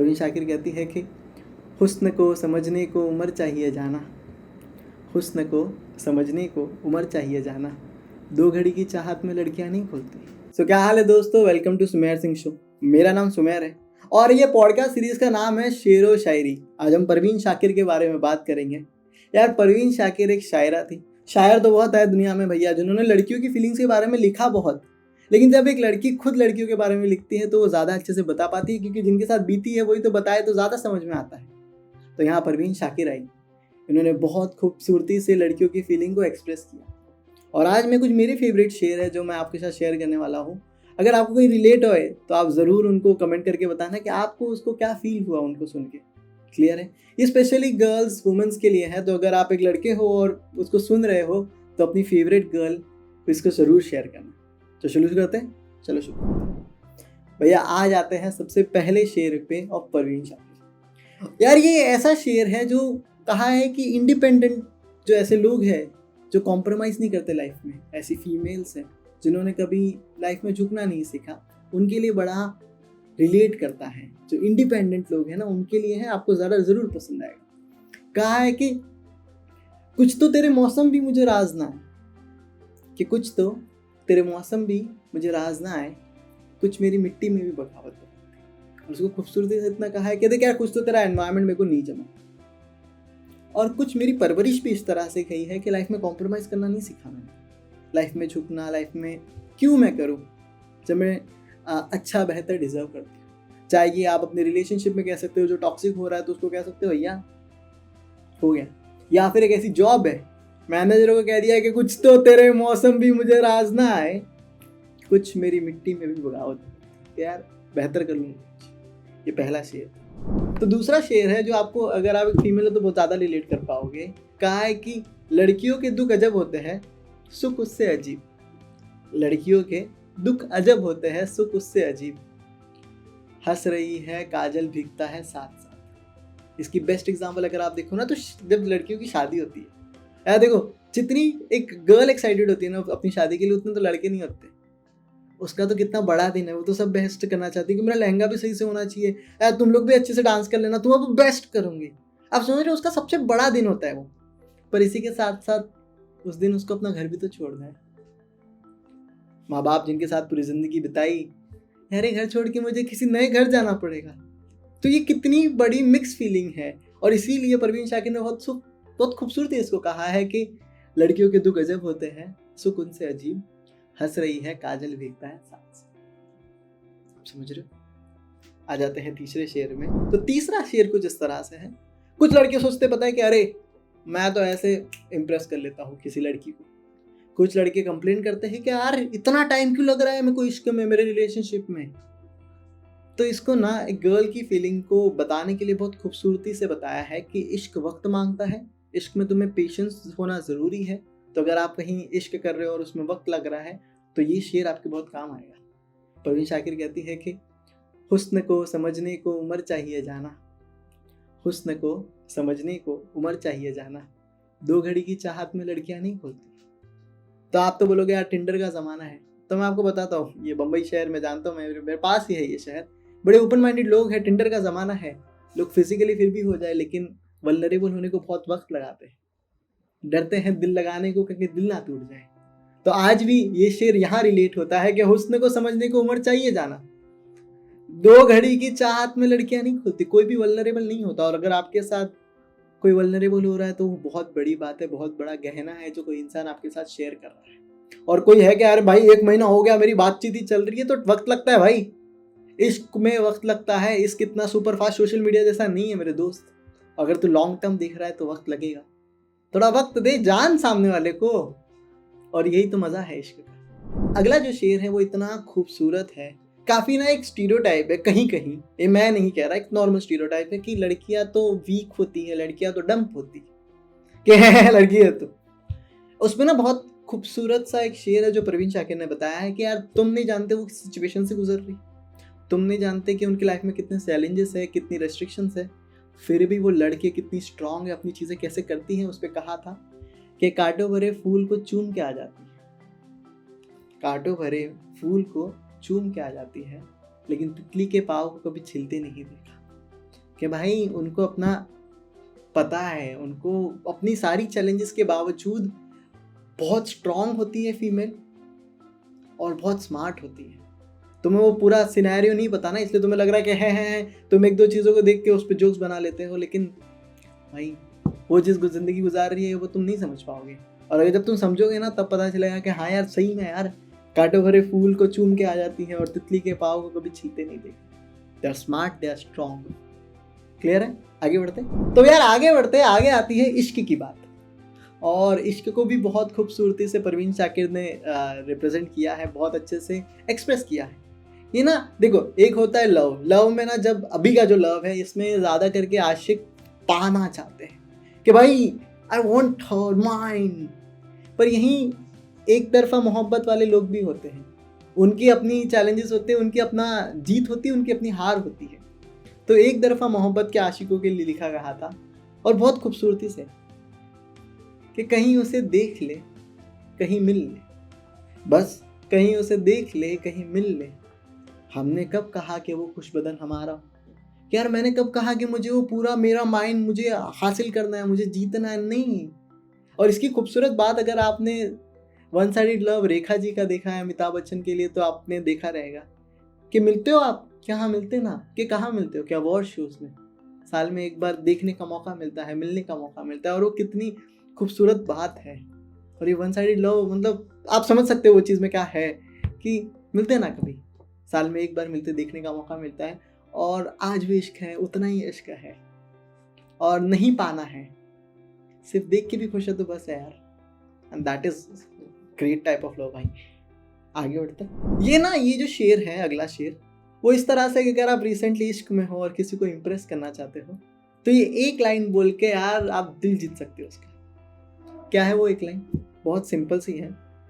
परवीन शाकिर कहती है कि हुस्न को समझने को उम्र चाहिए जाना, हुस्न को समझने को उम्र चाहिए जाना, 2 घड़ी की चाहत में लड़कियां नहीं खुलती। क्या हाल है दोस्तों, welcome to Sumer Singh show. मेरा नाम सुमेर है और ये पॉडकास्ट सीरीज का नाम है शेरो शायरी। आज हम परवीन शाकिर के बारे में बात करेंगे। यार, परवीन शाकिर एक शायरा थी। शायर तो बहुत है दुनिया में भैया, जिन्होंने लड़कियों की फीलिंग्स के बारे में लिखा बहुत, लेकिन जब एक लड़की खुद लड़कियों के बारे में लिखती है तो वो ज़्यादा अच्छे से बता पाती है, क्योंकि जिनके साथ बीती है वही तो बताए तो ज़्यादा समझ में आता है। तो यहाँ परवीन शाकिर आई, इन्होंने बहुत खूबसूरती से लड़कियों की फीलिंग को एक्सप्रेस किया। और आज मैं कुछ मेरे फेवरेट शेर है जो मैं आपके साथ शेयर करने वाला हूँ। अगर आपको कोई रिलेट होए तो आप ज़रूर उनको कमेंट करके बताना कि आपको उसको क्या फील हुआ उनको सुन के। क्लियर है? ये स्पेशली गर्ल्स वुमेंस के लिए है। तो अगर आप एक लड़के हो और उसको सुन रहे हो तो अपनी फेवरेट गर्ल को इसको ज़रूर शेयर करना। तो शुरू करते हैं, चलो शुरू करते हैं। भैया आज आते हैं सबसे पहले शेर पे ऑफ परवीन शाकिर। यार, ये ऐसा शेर है जो कहा है कि इंडिपेंडेंट जो ऐसे लोग हैं जो कॉम्प्रोमाइज़ नहीं करते लाइफ में, ऐसी फीमेल्स हैं जिन्होंने कभी लाइफ में झुकना नहीं सीखा, उनके लिए बड़ा रिलेट करता है। जो इंडिपेंडेंट लोग हैं ना, उनके लिए है, आपको ज़रूर पसंद आएगा। कहा है कि कुछ तो तेरे मौसम भी मुझे राज ना आए, कि कुछ तो तेरे मौसम भी मुझे राज ना आए, कुछ मेरी मिट्टी में भी बगावत है। और उसको खूबसूरती से इतना कहा है कि देख यार, कुछ तो तेरा एनवायरनमेंट मेरे को नहीं जमा, और कुछ मेरी परवरिश भी इस तरह से कही है कि लाइफ में कॉम्प्रोमाइज़ करना नहीं सीखा मैंने। लाइफ में झुकना, लाइफ में क्यों मैं करूँ जब मैं अच्छा बेहतर डिजर्व करती हूँ। चाहे ये आप अपने रिलेशनशिप में कह सकते हो, जो टॉक्सिक हो रहा है तो उसको कह सकते हो भैया हो गया, या फिर एक ऐसी जॉब है, मैनेजर को कह दिया कि कुछ तो तेरे मौसम भी मुझे राज ना आए, कुछ मेरी मिट्टी में भी बगावत है, यार बेहतर कर लूँगा। ये पहला शेर। तो दूसरा शेर है जो आपको, अगर आप एक फीमेल हो तो बहुत ज़्यादा रिलेट कर पाओगे। कहा है कि लड़कियों के दुख अजब होते हैं, सुख उससे अजीब। लड़कियों के दुख अजब होते हैं, सुख उससे अजीब। हंस रही है काजल भीगता है साथ साथ। इसकी बेस्ट एग्जांपल अगर आप देखो ना, तो जब लड़कियों की शादी होती है, यार देखो, जितनी एक गर्ल एक्साइटेड होती है ना अपनी शादी के लिए, उतने तो लड़के नहीं होते। उसका तो कितना बड़ा दिन है, वो तो सब बेस्ट करना चाहती है कि मेरा लहंगा भी सही से होना चाहिए, यार तुम लोग भी अच्छे से डांस कर लेना, तुम अब बेस्ट करोगे। आप समझ रहे हो, उसका सबसे बड़ा दिन होता है वो। पर इसी के साथ साथ उस दिन उसको अपना घर भी तो छोड़ना है। माँ बाप जिनके साथ पूरी जिंदगी बिताई, यार घर छोड़ के मुझे किसी नए घर जाना पड़ेगा। तो ये कितनी बड़ी मिक्स फीलिंग है। और इसीलिए परवीन शाकिर ने बहुत खूबसूरती इसको कहा है कि लड़कियों के दुख अजब होते हैं, सुख उनसे अजीब। हंस रही है काजल भीगता है साथ। समझ रहे हो? आ जाते हैं तीसरे शेर में। तो तीसरा शेर कुछ इस तरह से है। कुछ लड़के सोचते पता है कि अरे मैं तो ऐसे इम्प्रेस कर लेता हूँ किसी लड़की को। कुछ लड़के कंप्लेन करते हैं कि यार इतना टाइम क्यों लग रहा है मेरे को इश्क में, मेरे रिलेशनशिप में। तो इसको ना एक गर्ल की फीलिंग को बताने के लिए बहुत खूबसूरती से बताया है कि इश्क वक्त मांगता है, इश्क में तुम्हें पेशेंस होना ज़रूरी है। तो अगर आप कहीं इश्क कर रहे हो और उसमें वक्त लग रहा है तो ये शेर आपके बहुत काम आएगा। परवीन शाकिर कहती है कि हुस्न को समझने को उम्र चाहिए जाना, हुस्न को समझने को उम्र चाहिए जाना, 2 घड़ी की चाहत में लड़कियां नहीं खुलती। तो आप तो बोलोगे यार टिंडर का ज़माना है। तो मैं आपको बताता हूँ, ये बम्बई शहर में जानता हूँ, मेरे पास ही है ये शहर। बड़े ओपन माइंडेड लोग हैं, टिंडर का ज़माना है। लोग फिजिकली फिर भी हो जाए, लेकिन वल्नरेबल होने को बहुत वक्त लगाते हैं, डरते हैं दिल लगाने को क्योंकि दिल ना टूट जाए। तो आज भी ये शेर यहाँ रिलेट होता है कि हुस्न को समझने को उम्र चाहिए जाना, 2 घड़ी की चाहत में लड़कियां नहीं खुलती। कोई भी वल्नरेबल नहीं होता, और अगर आपके साथ कोई वल्नरेबल हो रहा है तो वो बहुत बड़ी बात है, बहुत बड़ा गहना है जो कोई इंसान आपके साथ शेयर कर रहा है। और कोई है कि यार भाई 1 महीना हो गया मेरी बातचीत ही चल रही है, तो वक्त लगता है भाई, इश्क में वक्त लगता है। इश्क इतना सुपर फास्ट सोशल मीडिया जैसा नहीं है मेरे दोस्त। अगर तू लॉन्ग टर्म देख रहा है तो वक्त लगेगा, थोड़ा वक्त दे जान सामने वाले को। और यही तो मजा है इश्क का। अगला जो शेर है वो इतना खूबसूरत है, काफी ना एक स्टीरियोटाइप है कहीं कहीं, ये मैं नहीं कह रहा, एक नॉर्मल स्टीरियोटाइप है कि लड़कियां तो वीक होती है, लड़कियां तो डंप होती कि लड़की है तो। उसमें ना बहुत खूबसूरत सा एक शेर है जो परवीन शाकिर ने बताया है कि यार तुम नहीं जानते वो किस सिचुएशन से गुजर रही, तुम नहीं जानते कि उनकी लाइफ में कितने चैलेंजेस है, कितनी रेस्ट्रिक्शंस है, फिर भी वो लड़के कितनी स्ट्रांग है, अपनी चीज़ें कैसे करती हैं। उस पर कहा था कि कांटों भरे फूल को चूम के आ जाती है, कांटों भरे फूल को चूम के आ जाती है, लेकिन तितली के पाँव को कभी छिलते नहीं देखा। कि भाई उनको अपना पता है, उनको अपनी सारी चैलेंजेस के बावजूद बहुत स्ट्रांग होती है फीमेल और बहुत स्मार्ट होती है। तुम्हें वो पूरा सिनेरियो नहीं पता ना, इसलिए तुम्हें लग रहा है कि है तुम एक दो चीज़ों को देख के उस पर जोक्स बना लेते हो, लेकिन भाई वो जिस ज़िंदगी गुजार रही है वो तुम नहीं समझ पाओगे। और अगर जब तुम समझोगे ना तब पता चलेगा कि हाँ यार सही में यार, कांटों भरे फूल को चूम के आ जाती है और तितली के पाँव को कभी छीलते नहीं देखते। They are smart, they are strong. Clear है? आगे बढ़ते। तो यार आगे बढ़ते, आगे आती है इश्क की बात। और इश्क को भी बहुत खूबसूरती से परवीन शाकिर ने रिप्रेजेंट किया है, बहुत अच्छे से एक्सप्रेस किया है। ये ना देखो, एक होता है लव। लव में ना, जब अभी का जो लव है इसमें ज़्यादा करके आशिक पाना चाहते हैं कि भाई आई वॉन्ट हर माइन। पर यहीं एक तरफा मोहब्बत वाले लोग भी होते हैं, उनकी अपनी चैलेंजेस होते हैं, उनकी अपना जीत होती है, उनकी अपनी हार होती है। तो एक तरफा मोहब्बत के आशिकों के लिए लिखा गया था और बहुत खूबसूरती से कि कहीं उसे देख ले कहीं मिल ले, बस कहीं उसे देख ले कहीं मिल ले। हमने कब कहा कि वो खुशबदन हमारा, यार मैंने कब कहा कि मुझे वो पूरा मेरा माइंड मुझे हासिल करना है, मुझे जीतना है, नहीं। और इसकी खूबसूरत बात, अगर आपने one sided love Rekha ji का देखा है अमिताभ बच्चन के लिए, तो आपने देखा रहेगा कि मिलते हो आप, क्या हाँ मिलते ना, कि कहाँ मिलते हो, क्या अवार्ड शोज में साल में एक बार देखने का मौका मिलता है, मिलने का मौका मिलता है। और वो कितनी खूबसूरत बात है। और ये वन साइडेड लव, मतलब आप समझ सकते हो वो चीज़ में क्या है कि मिलते ना, कभी साल में एक बार मिलते, देखने का मौका मिलता है। और आज भी इश्क है, उतना ही इश्क है और नहीं पाना है, सिर्फ देख के भी खुश है तो बस है यार। And that is great type of love भाई। आगे बढ़ते ये ना, ये जो शेर है, अगला शेर, वो इस तरह से कि अगर आप रिसेंटली इश्क में हो और किसी को इम्प्रेस करना चाहते हो तो ये एक लाइन बोल के यार आप दिल जीत सकते हो उसका। क्या है वो एक लाइन? बहुत सिंपल सी है,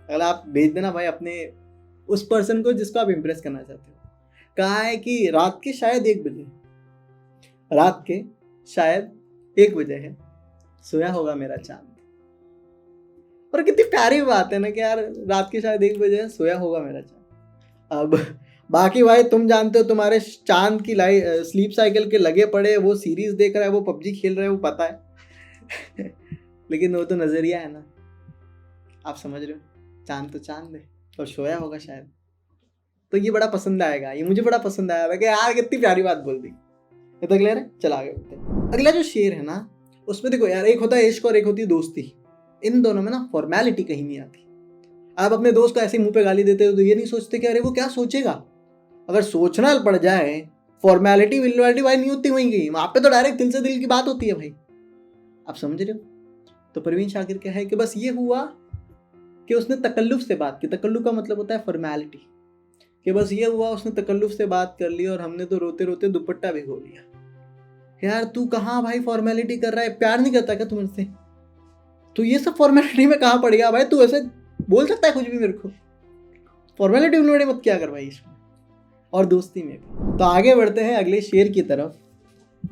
अगर आप भेज देना भाई अपने उस पर्सन को जिसको आप इम्प्रेस करना चाहते हो। कहा है कि रात के शायद 1 बजे, रात के शायद 1 बजे है, सोया होगा मेरा चांद। और कितनी प्यारी बात है ना कि यार रात के शायद 1 बजे है, सोया होगा मेरा चांद। अब बाकी भाई तुम जानते हो, तुम्हारे चांद की स्लीप साइकिल के लगे पड़े, वो सीरीज देख रहा है, वो पबजी खेल रहा है, वो पता है लेकिन वो तो नजरिया है ना, आप समझ रहे हो, चांद तो चांद है और सोया होगा शायद। तो ये बड़ा पसंद आएगा, ये मुझे बड़ा पसंद आया था कि यार कितनी प्यारी बात बोल दी। ये तो क्लियर है? चला आगे बढ़ते हैं। अगला जो शेर है ना, उसमें देखो यार, एक होता है इश्क और एक होती है दोस्ती। इन दोनों में ना फॉर्मेलिटी कहीं नहीं आती। आप अपने दोस्त को ऐसे मुंह पे गाली देते हो तो ये नहीं सोचते कि अरे वो क्या सोचेगा। अगर सोचना पड़ जाए, फॉर्मेलिटी विलिटी भाई नहीं होती वहीं गई, वहां पे तो डायरेक्ट दिल से दिल की बात होती है भाई। आप समझ रहे हो? तो परवीन शाकिर क्या है कि बस ये हुआ कि उसने तकल्लुफ से बात की। तकल्लुफ का मतलब होता है फॉर्मेलिटी, कि बस ये हुआ उसने तकल्लुफ से बात कर ली और हमने तो रोते रोते दुपट्टा भिगो लिया। यार तू कहाँ भाई फॉर्मेलिटी कर रहा है? प्यार नहीं करता क्या तू मुझसे? तो ये सब फॉर्मेलिटी में कहाँ पड़ गया भाई? तू ऐसे बोल सकता है कुछ भी मेरे को? फॉर्मेलिटी मत क्या कर भाई इसमें, और दोस्ती में भी। तो आगे बढ़ते हैं अगले शेर की तरफ।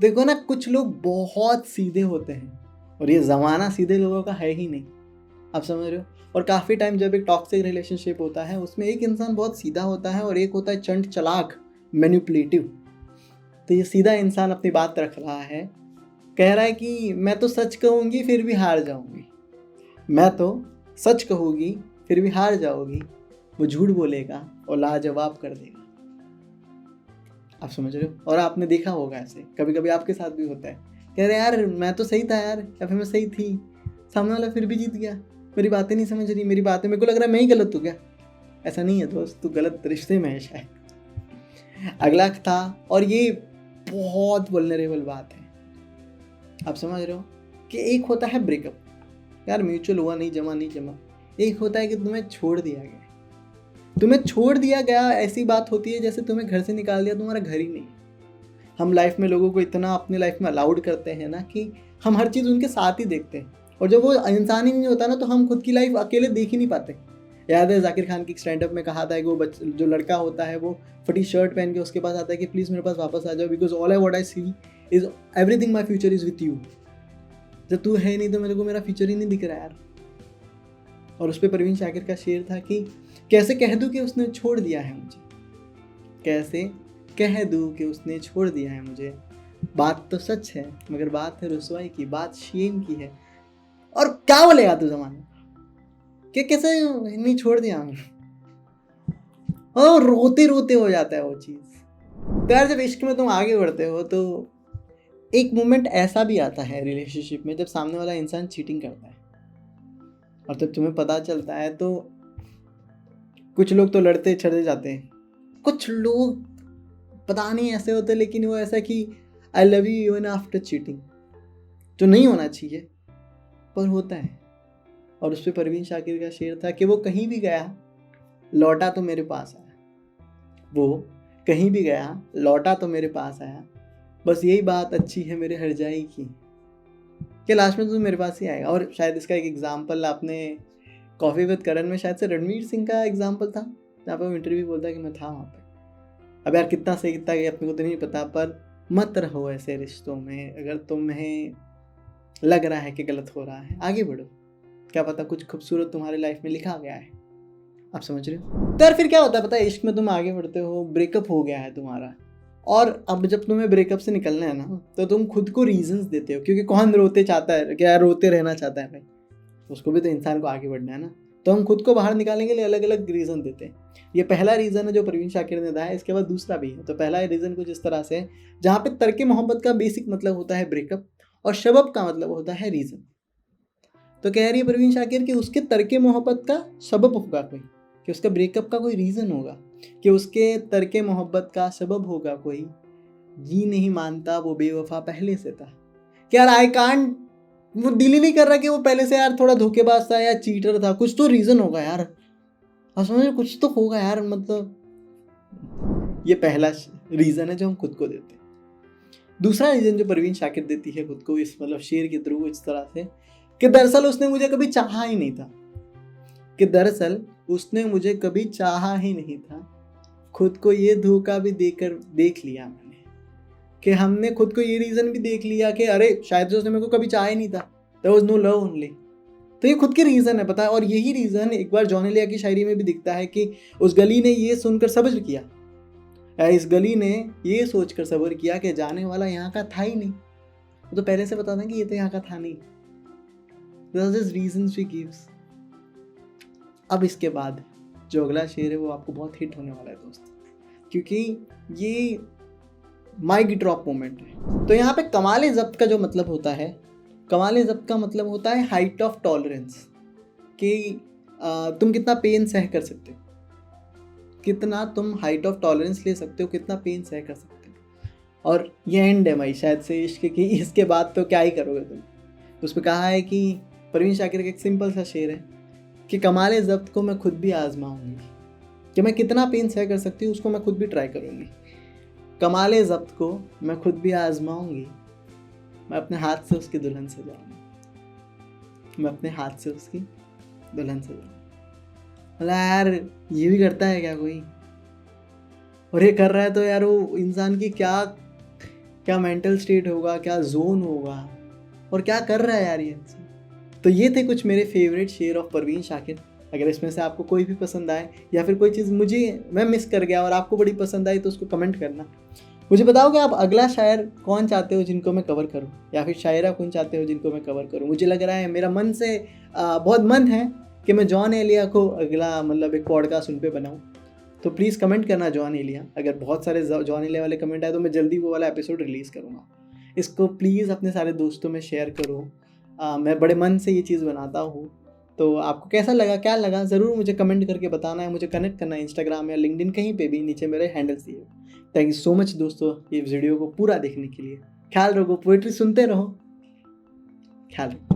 देखो ना, कुछ लोग बहुत सीधे होते हैं और ये ज़माना सीधे लोगों का है ही नहीं, आप समझ रहे हो। और काफ़ी टाइम जब एक टॉक्सिक रिलेशनशिप होता है उसमें एक इंसान बहुत सीधा होता है और एक होता है चंट चालाक मैनिपुलेटिव। तो ये सीधा इंसान अपनी बात रख रहा है, कह रहा है कि मैं तो सच कहूँगी फिर भी हार जाऊँगी, मैं तो सच कहूँगी फिर भी हार जाओगी, वो झूठ बोलेगा और लाजवाब कर देगा। आप समझ रहे हो? और आपने देखा होगा ऐसे कभी कभी आपके साथ भी होता है, कह रहे यार मैं तो सही था यार, या फिर मैं सही थी, सामने वाला फिर भी जीत गया, मेरी बातें नहीं समझ रही, मेरी बातें, मेरे को लग रहा है मैं ही गलत हूँ क्या। ऐसा नहीं है दोस्त, तू गलत रिश्ते में है शायद। अगला था, और ये बहुत वल्नरेबल बात है, आप समझ रहे हो, कि एक होता है ब्रेकअप, यार म्यूचुअल हुआ नहीं जमा। एक होता है कि तुम्हें छोड़ दिया गया। तुम्हें छोड़ दिया गया ऐसी बात होती है जैसे तुम्हें घर से निकाल दिया, तुम्हारा घर ही नहीं। हम लाइफ में लोगों को इतना अपनी लाइफ में अलाउड करते हैं ना कि हम हर चीज़ उनके साथ ही देखते हैं, और जब वो इंसान ही नहीं होता ना तो हम खुद की लाइफ अकेले देख ही नहीं पाते। याद है जाकिर खान की स्टैंड अप में कहा था कि वो जो लड़का होता है वो फटी शर्ट पहन के उसके पास आता है कि प्लीज़ मेरे पास वापस आ जाओ, because all I what I see is everything my future is with you. जब तू है नहीं तो मेरे को मेरा फ्यूचर ही नहीं दिख रहा यार। और उस पर परवीन शाकिर का शेर था कि कैसे कह दूँ कि उसने छोड़ दिया है मुझे, कैसे कह दूँ कि उसने छोड़ दिया है मुझे, बात तो सच है मगर बात है रुसवाई की, बात शेम की है। और क्या बोलेगा तू ज़माना कि कैसे नहीं छोड़ दिया और रोते रोते हो जाता है वो चीज़। तो यार जब इश्क में तुम आगे बढ़ते हो तो एक मोमेंट ऐसा भी आता है रिलेशनशिप में जब सामने वाला इंसान चीटिंग करता है और जब तुम्हें पता चलता है तो कुछ लोग तो लड़ते चढ़े जाते हैं, कुछ लोग पता नहीं ऐसे होते लेकिन वो ऐसा कि I love you even after cheating, जो नहीं होना चाहिए पर होता है। और उस पर परवीन शाकिर का शेर था कि वो कहीं भी गया लौटा तो मेरे पास आया, वो कहीं भी गया लौटा तो मेरे पास आया, बस यही बात अच्छी है मेरे हरजाई की कि लास्ट में तो मेरे पास ही आएगा। और शायद इसका एक एग्जाम्पल आपने कॉफ़ी विद करण में शायद से रणवीर सिंह का एग्जाम्पल था जहाँ पर वो इंटरव्यू बोलता है कि मैं था वहाँ पे। अब यार कितना सही कितना गया अपने को तो नहीं पता, पर मत रहो ऐसे रिश्तों में। अगर तुम्हें लग रहा है कि गलत हो रहा है आगे बढ़ो, क्या पता कुछ खूबसूरत तुम्हारे लाइफ में लिखा गया है। आप समझ रहे हो? तो यार फिर क्या होता है पता है, इश्क में तुम आगे बढ़ते हो, ब्रेकअप हो गया है तुम्हारा, और अब जब तुम्हें ब्रेकअप से निकलना है ना तो तुम खुद को रीजंस देते हो, क्योंकि कौन रोते चाहता है, क्या रोते रहना चाहता है भाई, उसको भी तो इंसान को आगे बढ़ना है ना। तो हम खुद को बाहर निकालने के लिए अलग अलग रीज़न देते हैं। ये पहला रीज़न है जो परवीन शाकिर ने दिया है, इसके बाद दूसरा भी है। तो पहला रीज़न कुछ इस तरह से है जहाँ पे तर्क मोहब्बत का बेसिक मतलब होता है ब्रेकअप और शबब का मतलब होता है रीज़न। तो कह रही है परवीन शाकिर कि उसके तर्क मोहब्बत का सबब होगा कोई, कि उसका ब्रेकअप का कोई रीज़न होगा, कि उसके तर्क मोहब्बत का सबब होगा कोई, जी नहीं मानता वो बेवफा पहले से था। कि यार आई कांट, वो दिल ही नहीं कर रहा कि वो पहले से यार थोड़ा धोखेबाज था या चीटर था, कुछ तो रीज़न होगा यार। आप समझ, कुछ तो होगा यार। मतलब ये पहला रीज़न है जो हम खुद को देते हैं। दूसरा रीज़न जो परवीन शाकिर देती है खुद को इस मतलब शेर के थ्रू इस तरह से कि दरअसल उसने मुझे कभी चाहा ही नहीं था, कि दरअसल उसने मुझे कभी चाहा ही नहीं था, खुद को ये धोखा भी देकर देख लिया मैंने, कि हमने खुद को ये रीज़न भी देख लिया कि अरे शायद से उसने मेरे को कभी चाहा ही नहीं था, there was no love only. तो ये खुद के रीज़न है, पता है। और यही रीज़न एक बार जॉन एलिया की शायरी में भी दिखता है कि उस गली ने ये सुनकर सब्र किया, इस गली ने ये सोचकर सब्र किया कि जाने वाला यहाँ का था ही नहीं। वो तो पहले से बता दें कि ये तो यहाँ का था नहीं। Reasons we gives. अब इसके बाद जो अगला शेर है वो आपको बहुत हिट होने वाला है दोस्त, क्योंकि ये माइक ड्रॉप मोमेंट है। तो यहाँ पे कमाल ज़ब्त का जो मतलब होता है, कमाल ज़ब्त का मतलब होता है हाइट ऑफ टॉलरेंस, कि तुम कितना पेन सह कर सकते हो, कितना तुम हाइट ऑफ टॉलरेंस ले सकते हो, कितना पेन सह कर सकते हो। और ये एंड है भाई शायद से इश्क की, इसके बाद तो क्या ही करोगे तुम। तो उसमें कहा है कि परवीन शाकिर का एक सिंपल सा शेर है कि कमाल ज़ब्त को मैं खुद भी आजमाऊंगी, कि मैं कितना पेन सह कर सकती हूँ उसको मैं खुद भी ट्राई करूँगी। कमाल ज़ब्त को मैं खुद भी आजमाऊंगी, मैं अपने हाथ से उसकी दुल्हन सजाऊंगी, मैं अपने हाथ से उसकी दुल्हन सजाऊंगी। मतलब यार ये भी करता है क्या कोई? और ये कर रहा है तो यार वो इंसान की क्या क्या मेंटल स्टेट होगा, क्या जोन होगा, और क्या कर रहा है यार ये इंसान। तो ये थे कुछ मेरे फेवरेट शेर ऑफ परवीन शाकिर। अगर इसमें से आपको कोई भी पसंद आए या फिर कोई चीज़ मैं मिस कर गया और आपको बड़ी पसंद आई तो उसको कमेंट करना। मुझे बताओ कि आप अगला शायर कौन चाहते हो जिनको मैं कवर करूं, या फिर शायरा कौन चाहते हो जिनको मैं कवर करूं। मुझे लग रहा है, मेरा मन से बहुत मन है कि मैं जॉन एलिया को अगला मतलब एक पॉडकास्ट उन पे बनाऊं। तो प्लीज़ कमेंट करना जॉन एलिया। अगर बहुत सारे जॉन एलिया वाले कमेंट आए तो मैं जल्दी वो वाला एपिसोड रिलीज़ करूँगा। इसको प्लीज़ अपने सारे दोस्तों में शेयर करो। मैं बड़े मन से ये चीज़ बनाता हूँ। तो आपको कैसा लगा, क्या लगा, ज़रूर मुझे कमेंट करके बताना है। मुझे कनेक्ट करना है इंस्टाग्राम या लिंक्डइन, कहीं पे भी नीचे मेरे हैंडल्स दिए। थैंक यू सो मच दोस्तों ये वीडियो को पूरा देखने के लिए। ख्याल रखो, पोएट्री सुनते रहो, ख्याल रखो।